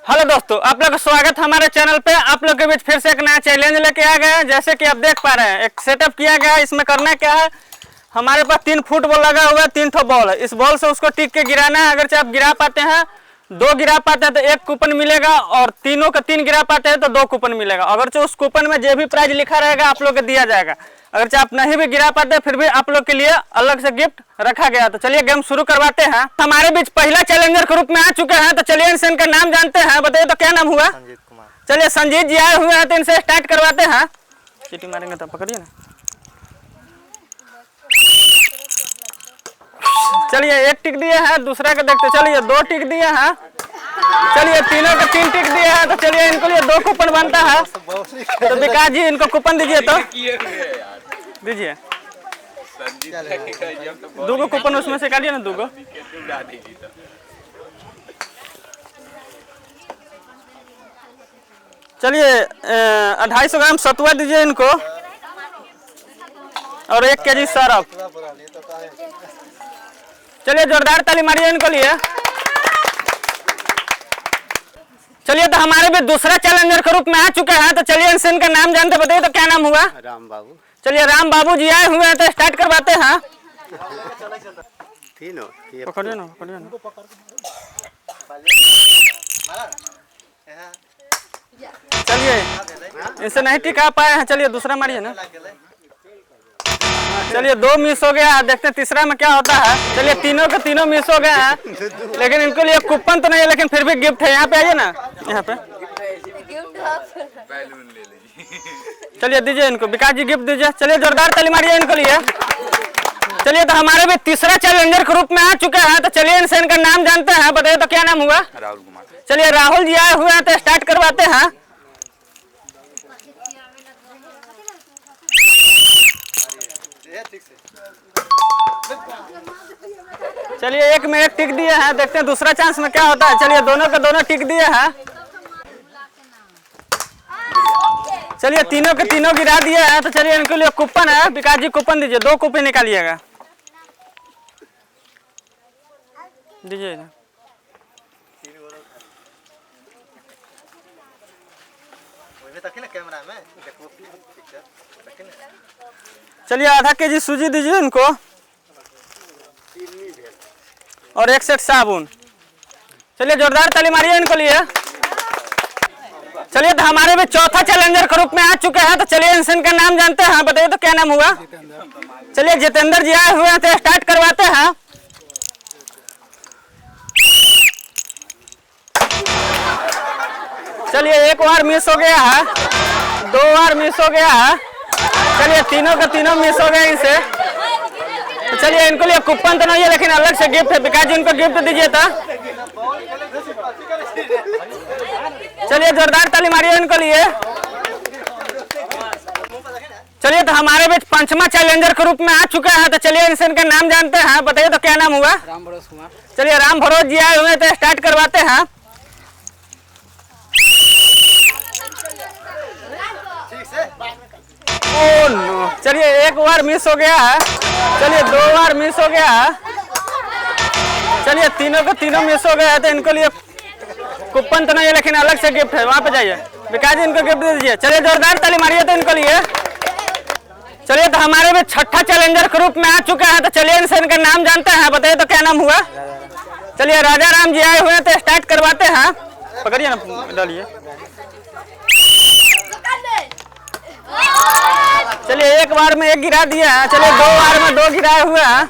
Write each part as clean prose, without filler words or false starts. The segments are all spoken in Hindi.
हेलो दोस्तों, आप लोग का स्वागत हमारे चैनल पे। आप लोग के बीच फिर से एक नया चैलेंज लेके आ गए हैं। जैसे कि आप देख पा रहे हैं, एक सेटअप किया गया है। इसमें करना क्या है, हमारे पास 3 फुटबॉल लगा हुआ है, 3 ठो बॉल है। इस बॉल से उसको टिक के गिराना है। अगर आप गिरा पाते हैं, 2 गिरा पाते हैं तो 1 कूपन मिलेगा, और तीनों का 3 गिरा पाते हैं तो 2 कूपन मिलेगा। अगर उस कूपन में जो भी प्राइज लिखा रहेगा आप लोग को दिया जाएगा। अगर आप नहीं भी गिरा पाते फिर भी आप लोग के लिए अलग से गिफ्ट रखा गया। तो चलिए गेम शुरू करवाते हैं। हमारे बीच पहला चैलेंजर के रूप में आ चुके हैं, तो चलिए इनसे इनका नाम जानते हैं। बताइए तो क्या नाम हुआ? संजीत कुमार। चलिए संजीत जी आए हुए हैं, तो इनसे स्टार्ट करवाते हैं। चीटी मारेंगे तो पकड़िए ना। चलिए 1 टिक दिए हैं, दूसरा का देखते। चलिए 2 टिक दिए हैं। चलिए तीनों का 3 टिक दिए हैं। तो चलिए इनको लिए 2 कूपन बनता है। तो विकास जी इनको कूपन दीजिए। तो दीजिए 2 कूपन उसमें से काटिए ना 2। चलिए 250 ग्राम सतुआ दीजिए इनको, और 1 केजी सरफ। चलिए जोरदार ताली मारिए इनको लिए। चलिए तो हमारे भी दूसरा चैलेंजर के रूप में आ चुके हैं। तो चलिए इनसे इनका नाम जानते। बताइए तो क्या नाम हुआ? राम बाबू। चलिए राम बाबू जी आए हुए हैं, तो स्टार्ट करवाते हैं। पकड़िए ना, पकड़िए ना। चलिए इनसे नहीं टिका पाए हैं। चलिए दूसरा मारिए ना। चलिए 2 मिस हो गया। देखते हैं तीसरा में क्या होता है। चलिए तीनों के तीनों मिस हो गए हैं, लेकिन इनके लिए कूपन तो नहीं है, लेकिन फिर भी गिफ्ट है। यहाँ पे आइए ना, यहाँ पे चलिए दीजिए इनको। विकास जी गिफ्ट दीजिए। चलिए जोरदार ताली मारिए इनके लिए। चलिए तो हमारे भी तीसरा चैलेंजर के रूप में आ चुके हैं। तो चलिए इनसे इनका नाम जानते हैं। बताइए तो क्या नाम हुआ? राहुल कुमार। चलिए राहुल जी आए हुए हैं, तो स्टार्ट करवाते हैं। चलिए 1 में 1 टिक दिए हैं। देखते हैं दूसरा चांस में क्या होता है। चलिए दोनों का दोनों टिक दिए हैं। चलिए तीनों के तीनों गिरा दिए हैं। तो चलिए इनके लिए कूपन है। विकास जी कूपन दीजिए। 2 कूपन निकालिएगा, दीजिए। चलिए आधा केजी सूजी दीजिए इनको, और 1 सेट साबुन। चलिए जोरदार ताली मारिए इनको लिए। चलिए तो हमारे भी चौथा चैलेंजर के रूप में आ चुके हैं। तो चलिए इनसे इनका नाम जानते हैं। बताइए तो क्या नाम हुआ? चलिए जितेंद्र जी आए हुए हैं, तो स्टार्ट करवाते हैं। चलिए 1 बार मिस हो गया है, 2 बार मिस हो गया है। चलिए तीनों के तीनों मिस हो गए इनसे। तो चलिए इनको लिए कूपन तो नहीं है, लेकिन अलग से गिफ्ट है। विकास जी इनको गिफ्ट दीजिए। था चलिए जोरदार ताली मारिए इनको लिए। चलिए तो हमारे बीच 5वां चैलेंजर के रूप में आ चुके हैं। तो चलिए इनसे इनका नाम जानते हैं। बताइए तो क्या नाम हुआ? राम भरोस कुमार। चलिए राम भरोस जी आए हुए हैं, तो स्टार्ट करवाते हैं। Oh no. चलिए 1 बार मिस हो गया है। चलिए 2 बार मिस हो गया है। चलिए तीनों को तीनों मिस हो गया है। तो इनको लिए कूपन तो नहीं है, लेकिन अलग से गिफ्ट है। वहां पे जाइए, विकास जी इनको गिफ्ट दे दीजिए। चलिए जोरदार ताली मारिए तो इनको लिए। चलिए तो हमारे भी 6ठा चैलेंजर के रूप में आ चुके हैं। तो चलिए इनसे इनका नाम जानते हैं। बताइए तो क्या नाम हुआ? चलिए राजा राम जी आए हुए हैं, तो स्टार्ट करवाते हैं। पकड़िए ना, डालिए। चलिए 1 बार में 1 गिरा दिया है। चलिए 2 बार में 2 गिराए हुए हैं।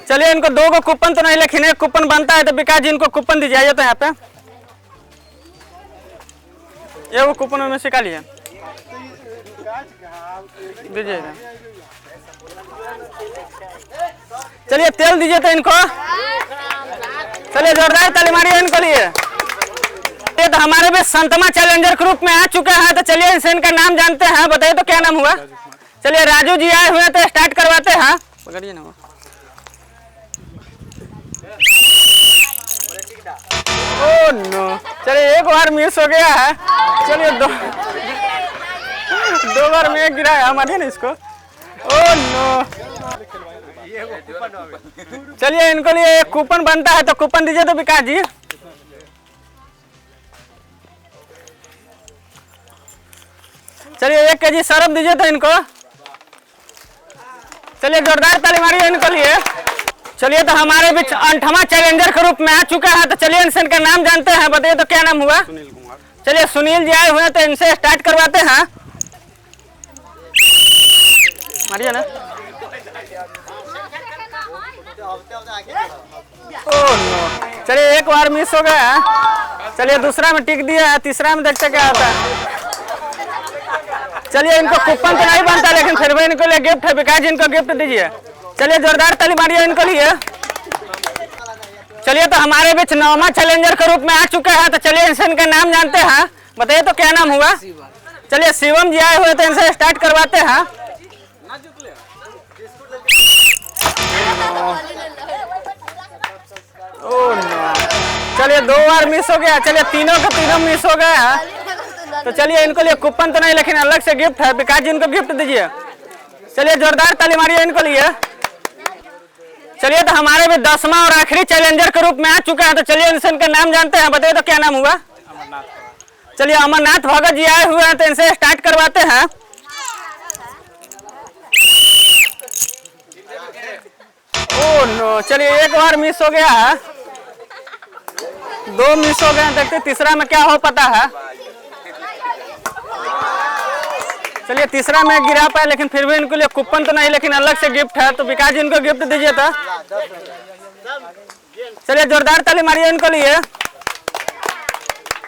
चलिए इनको 2 को कूपन तो नहीं, लेकिन 1 कूपन बनता है। तो विकास जी इनको कूपन दीजिए। आइए तो यहाँ पे ये वो कूपन में से निकालिए, दीजिए। चलिए तेल दीजिए तो इनको। चलिए जोरदार ताली मारिए इनको लिए। तो हमारे भी 7वां चैलेंजर के रूप में आ चुके हैं। तो चलिए इनसे इनका नाम जानते हैं। बताइए तो क्या नाम हुआ? चलिए राजू जी आए हुए हैं, तो स्टार्ट करवाते हैं। पकड़िए ना। Oh no. चलिए 1 बार मिस हो गया है। चलिए 2 बार में 1 गिराया। मारिए ना इसको। Oh no. चलिए इनको लिए एक कूपन बनता है, तो कूपन दीजिए तो विकास जी। चलिए 1 केजी सरफ दीजिए तो इनको। चलिए जोरदार ताली मारिए इनको लिए। चलिए तो हमारे बीच 8वां चैलेंजर के रूप में आ चुका है, तो चलिए इनसे इनका नाम जानते हैं। बताइए तो क्या नाम हुआ? सुनील कुमार। चलिए सुनील जी आए हुए हैं, तो इनसे स्टार्ट करवाते हैं। मारिए ना। ओह नो, चलिए एक बार मिस हो गया। चलिए दूसरा में टिक दिया है, तीसरा में देखते क्या होता है। चलिए इनको कूपन तो नहीं बनता, लेकिन फिर भी इनको लिए गिफ्ट है। विकास जी इनको गिफ्ट दीजिए। चलिए जोरदार ताली मारिए इनको लिए। चलिए तो हमारे बीच 9वां चैलेंजर के रूप में आ चुका है, तो चलिए इनसे इनका नाम जानते हैं। बताइए तो क्या नाम हुआ? चलिए शिवम जी आए हुए, तो इनसे स्टार्ट करवाते हैं। ओह नो, चलिए 2 बार मिस हो गया। चलिए तीनों के तीनों मिस हो गया। तो चलिए इनको लिए कूपन तो नहीं, लेकिन अलग से गिफ्ट है। विकास जी इनको गिफ्ट दीजिए। चलिए जोरदार ताली मारिए इनको लिए। चलिए तो हमारे भी 10वां और आखिरी चैलेंजर के रूप में आ चुका है, तो चलिए इनसे इनका नाम जानते हैं। बताइए तो क्या नाम हुआ? चलिए अमरनाथ भगत जी आए हुए हैं, तो इनसे स्टार्ट करवाते हैं। ओह नो, चलिए एक बार मिस हो गया है, 2 मिस हो गए। देखते तीसरा में क्या हो पता है। चलिए तीसरा में गिरा पाए, लेकिन फिर भी इनको लिए कूपन तो नहीं, लेकिन अलग से गिफ्ट है। तो विकास जी इनको गिफ्ट दीजिए तो। चलिए जोरदार ताली मारिए इनको लिए।